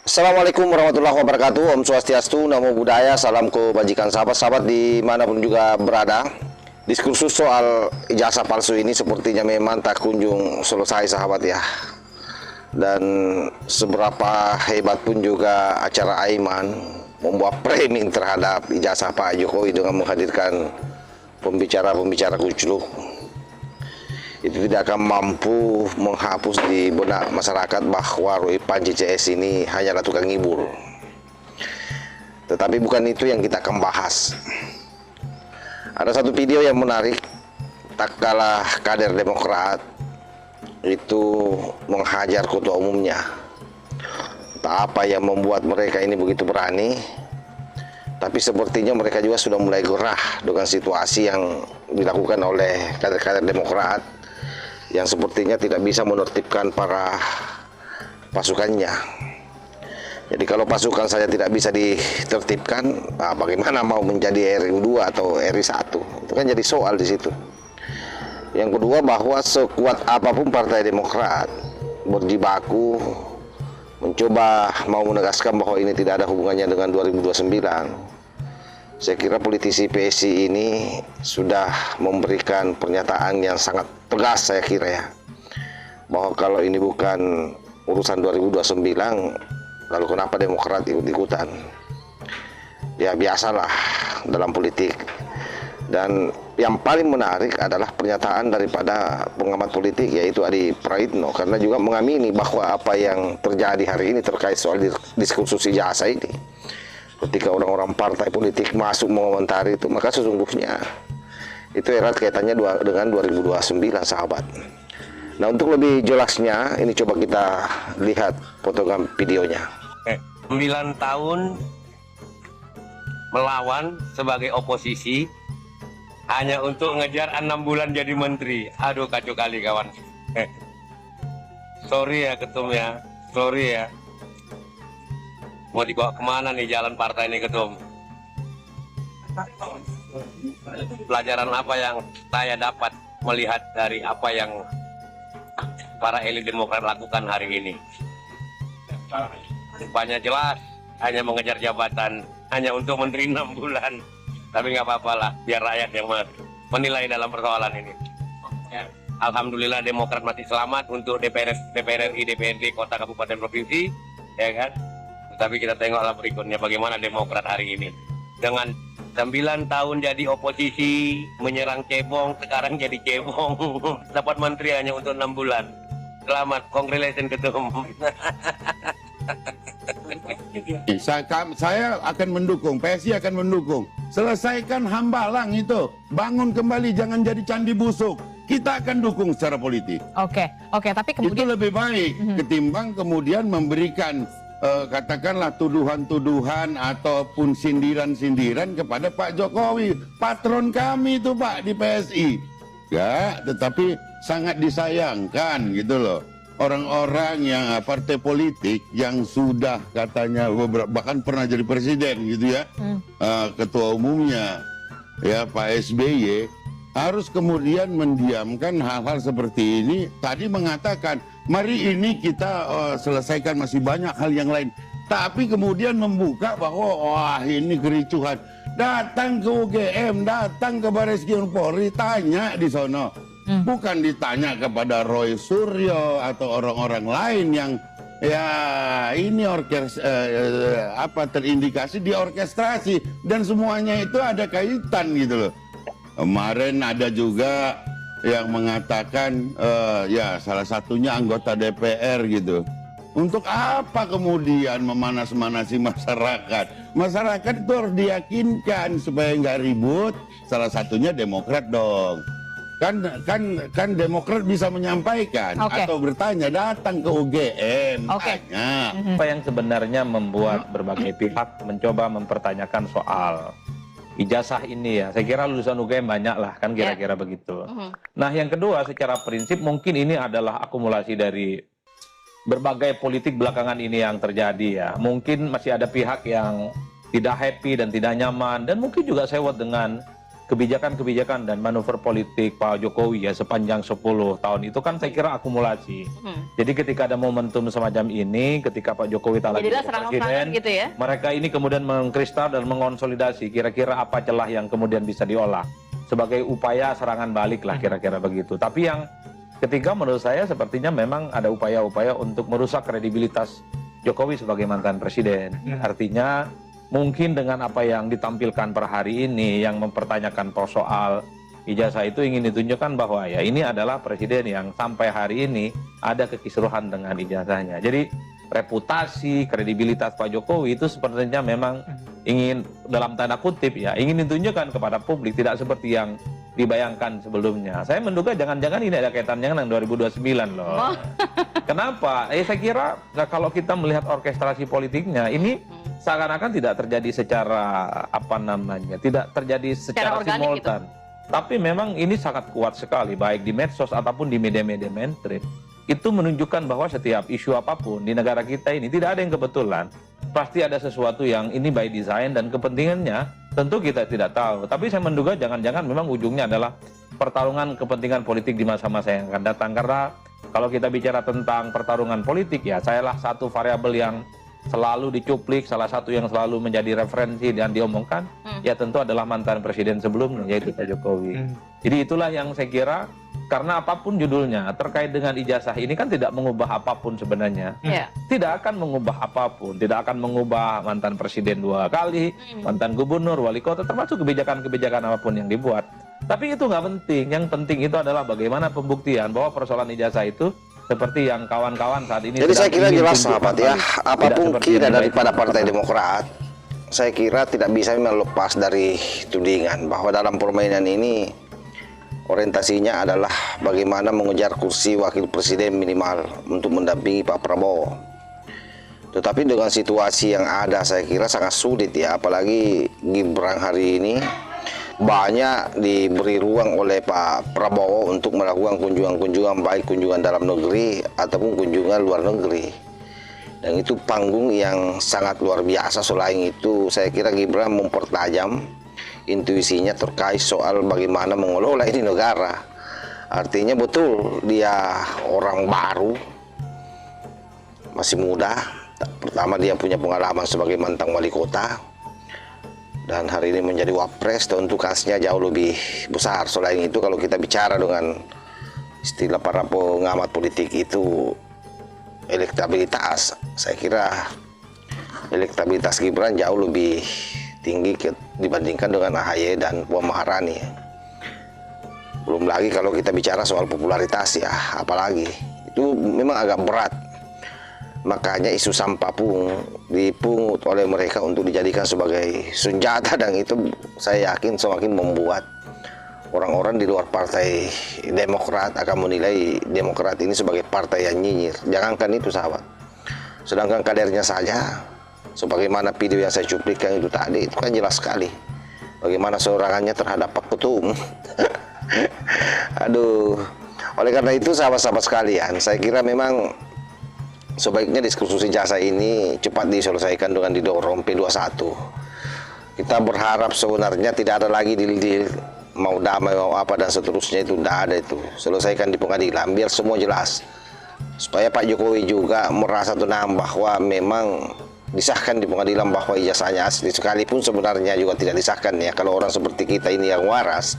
Assalamualaikum warahmatullahi wabarakatuh. Om Swastiastu, Namo Buddhaya, salam kebajikan sahabat-sahabat dimanapun juga berada. Diskursus soal ijazah palsu ini sepertinya memang tak kunjung selesai sahabat ya. Dan seberapa hebat pun juga acara Aiman membuat framing terhadap ijazah Pak Jokowi dengan menghadirkan pembicara-pembicara kucluk, itu tidak akan mampu menghapus di benak masyarakat bahwa Roy Panji CS ini hanyalah tukang ngibur. Tetapi bukan itu yang kita akan bahas. Ada satu video yang menarik, tak kalah kader Demokrat itu menghajar ketua umumnya. Tak apa yang membuat mereka ini begitu berani, tapi sepertinya mereka juga sudah mulai gerah dengan situasi yang dilakukan oleh kader-kader Demokrat yang sepertinya tidak bisa menertibkan para pasukannya. Jadi kalau pasukan saja tidak bisa ditertibkan, nah bagaimana mau menjadi RI2 atau RI1? Itu kan jadi soal di situ. Yang kedua, bahwa sekuat apapun Partai Demokrat berjibaku mencoba mau menegaskan bahwa ini tidak ada hubungannya dengan 2029, saya kira politisi PSI ini sudah memberikan pernyataan yang sangat tegas, saya kira ya, bahwa kalau ini bukan urusan 2029, lalu kenapa Demokrat ikut-ikutan? Ya biasalah dalam politik. Dan yang paling menarik adalah pernyataan daripada pengamat politik, yaitu Adi Praitno, karena juga mengamini bahwa apa yang terjadi hari ini terkait soal diskursus ijazah ini, ketika orang-orang partai politik masuk mengomentari itu, maka sesungguhnya itu erat kaitannya dengan 2029 sahabat. Nah, untuk lebih jelasnya ini coba kita lihat potongan videonya. 9 tahun melawan sebagai oposisi hanya untuk ngejar 6 bulan jadi menteri. Aduh, kacau kali kawan. Sorry ya ketum ya, sorry ya. Mau dibawa kemana nih jalan partai ini ketum? Pelajaran apa yang saya dapat melihat dari apa yang para elit Demokrat lakukan hari ini? Rupanya jelas hanya mengejar jabatan, hanya untuk menteri 6 bulan. Tapi nggak apa-apa lah, biar rakyat yang menilai dalam persoalan ini. Alhamdulillah Demokrat masih selamat untuk DPR RI, DPRD, kota, kabupaten, provinsi, ya kan? Tapi kita tengoklah berikutnya bagaimana Demokrat hari ini. Dengan 9 tahun jadi oposisi, menyerang cebong, sekarang jadi cebong. Dapat menteri hanya untuk 6 bulan. Selamat, congratulations ketum. Saya akan mendukung, PSI akan mendukung. Selesaikan Hambalang itu, bangun kembali, jangan jadi candi busuk. Kita akan dukung secara politik. Oke, tapi Itu kemudian lebih baik ketimbang kemudian memberikan katakanlah tuduhan-tuduhan ataupun sindiran-sindiran kepada Pak Jokowi, patron kami itu Pak di PSI. Ya, tetapi sangat disayangkan gitu loh. Orang-orang yang partai politik yang sudah katanya bahkan pernah jadi presiden gitu ya, ketua umumnya ya Pak SBY, harus kemudian mendiamkan hal-hal seperti ini. Tadi mengatakan mari ini kita selesaikan, masih banyak hal yang lain, tapi kemudian membuka bahwa wah ini kericuhan. Datang ke UGM, datang ke Bareskrim Polri, tanya di sono. Bukan ditanya kepada Roy Suryo atau orang-orang lain yang ya ini terindikasi diorkestrasi dan semuanya itu ada kaitan gitu loh. Kemarin ada juga yang mengatakan ya salah satunya anggota DPR gitu. Untuk apa kemudian memanas-manasi masyarakat? Masyarakat itu harus diyakinkan supaya nggak ribut. Salah satunya Demokrat dong. Kan Demokrat bisa menyampaikan atau bertanya, datang ke UGM tanya. Apa yang sebenarnya membuat berbagai pihak mencoba mempertanyakan soal ijazah ini ya? Saya kira lulusan UGM banyak lah kan, kira-kira begitu. Nah yang kedua, secara prinsip mungkin ini adalah akumulasi dari berbagai politik belakangan ini yang terjadi ya. Mungkin masih ada pihak yang tidak happy dan tidak nyaman, dan mungkin juga sewot dengan kebijakan-kebijakan dan manuver politik Pak Jokowi ya sepanjang 10 tahun itu kan saya kira akumulasi. Jadi ketika ada momentum semacam ini, ketika Pak Jokowi tak lagi Jadilah jadi serangan presiden, gitu ya. mereka ini kemudian mengkristal dan mengonsolidasi kira-kira apa celah yang kemudian bisa diolah sebagai upaya serangan balik lah kira-kira begitu. Tapi yang ketiga menurut saya sepertinya memang ada upaya-upaya untuk merusak kredibilitas Jokowi sebagai mantan presiden. Artinya mungkin dengan apa yang ditampilkan per hari ini yang mempertanyakan soal ijazah itu ingin ditunjukkan bahwa ya ini adalah presiden yang sampai hari ini ada kekisruhan dengan ijazahnya. Jadi reputasi, kredibilitas Pak Jokowi itu sepertinya memang ingin dalam tanda kutip ya ingin ditunjukkan kepada publik, tidak seperti yang dibayangkan sebelumnya. Saya menduga jangan-jangan ini ada kaitannya dengan 2029 loh. Kenapa? Saya kira kalau kita melihat orkestrasi politiknya ini seakan-akan tidak terjadi secara tidak terjadi secara simultan. Tapi memang ini sangat kuat sekali baik di medsos ataupun di media-media mainstream. Itu menunjukkan bahwa setiap isu apapun di negara kita ini tidak ada yang kebetulan. Pasti ada sesuatu yang ini by design dan kepentingannya tentu kita tidak tahu. Tapi saya menduga jangan-jangan memang ujungnya adalah pertarungan kepentingan politik di masa-masa yang akan datang. Karena kalau kita bicara tentang pertarungan politik ya salah satu variabel yang selalu dicuplik, salah satu yang selalu menjadi referensi dan diomongkan ya tentu adalah mantan presiden sebelumnya yaitu Pak Jokowi. Jadi itulah yang saya kira karena apapun judulnya terkait dengan ijazah ini kan tidak mengubah apapun sebenarnya. Tidak akan mengubah apapun, tidak akan mengubah mantan presiden 2 kali, mantan gubernur, wali kota, termasuk kebijakan-kebijakan apapun yang dibuat. Tapi itu nggak penting, yang penting itu adalah bagaimana pembuktian bahwa persoalan ijazah itu seperti yang kawan-kawan saat ini. Jadi saya kira jelas sahabat ya, apapun kira daripada Partai Demokrat, saya kira tidak bisa melepas dari tudingan bahwa dalam permainan ini orientasinya adalah bagaimana mengejar kursi wakil presiden minimal untuk mendampingi Pak Prabowo. Tetapi dengan situasi yang ada saya kira sangat sulit ya, apalagi Gibran hari ini banyak diberi ruang oleh Pak Prabowo untuk melakukan kunjungan-kunjungan, baik kunjungan dalam negeri ataupun kunjungan luar negeri. Dan itu panggung yang sangat luar biasa. Selain itu saya kira Gibran mempertajam intuisinya terkait soal bagaimana mengelola ini negara. Artinya betul dia orang baru, masih muda. Pertama dia punya pengalaman sebagai mantan wali kota, dan hari ini menjadi wapres, tentu kansnya jauh lebih besar. Selain itu kalau kita bicara dengan istilah para pengamat politik itu elektabilitas, saya kira elektabilitas Gibran jauh lebih tinggi dibandingkan dengan AHY dan Puan Maharani. Belum lagi kalau kita bicara soal popularitas ya, apalagi itu memang agak berat. Makanya isu sampah pun dipungut oleh mereka untuk dijadikan sebagai senjata, dan itu saya yakin semakin membuat orang-orang di luar Partai Demokrat akan menilai Demokrat ini sebagai partai yang nyinyir. Jangankan itu sahabat, sedangkan kadernya saja, sebagaimana video yang saya cuplikan itu tadi, itu kan jelas sekali bagaimana serangannya terhadap Pak Ketum. Aduh, oleh karena itu sahabat-sahabat sekalian, saya kira memang sebaiknya diskursus ijazah ini cepat diselesaikan dengan didorong P21. Kita berharap sebenarnya tidak ada lagi deal-deal mau damai mau apa dan seterusnya, itu tidak ada. Itu selesaikan di pengadilan biar semua jelas, supaya Pak Jokowi juga merasa tenang bahwa memang disahkan di pengadilan bahwa ijazahnya asli, sekalipun sebenarnya juga tidak disahkan ya. Kalau orang seperti kita ini yang waras,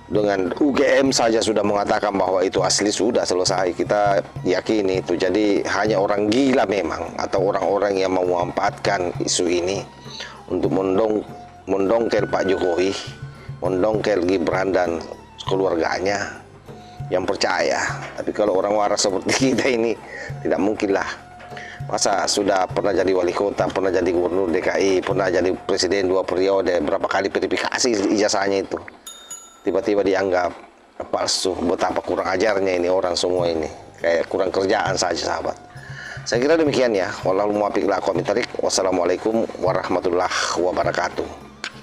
dengan UGM saja sudah mengatakan bahwa itu asli, sudah selesai, kita yakini itu. Jadi hanya orang gila memang, atau orang-orang yang mau memanfaatkan isu ini untuk mendongkel Pak Jokowi, mendongkel Gibran dan keluarganya yang percaya. Tapi kalau orang waras seperti kita ini tidak mungkin lah. Masa sudah pernah jadi wali kota, pernah jadi gubernur DKI, pernah jadi presiden 2 periode, berapa kali verifikasi ijazahnya itu, tiba-tiba dianggap palsu. Betapa kurang ajarnya ini orang semua ini, kayak kurang kerjaan saja sahabat. Saya kira demikian ya. Wallahul muwaffiq ila aqwamit thoriq. Wassalamualaikum warahmatullahi wabarakatuh.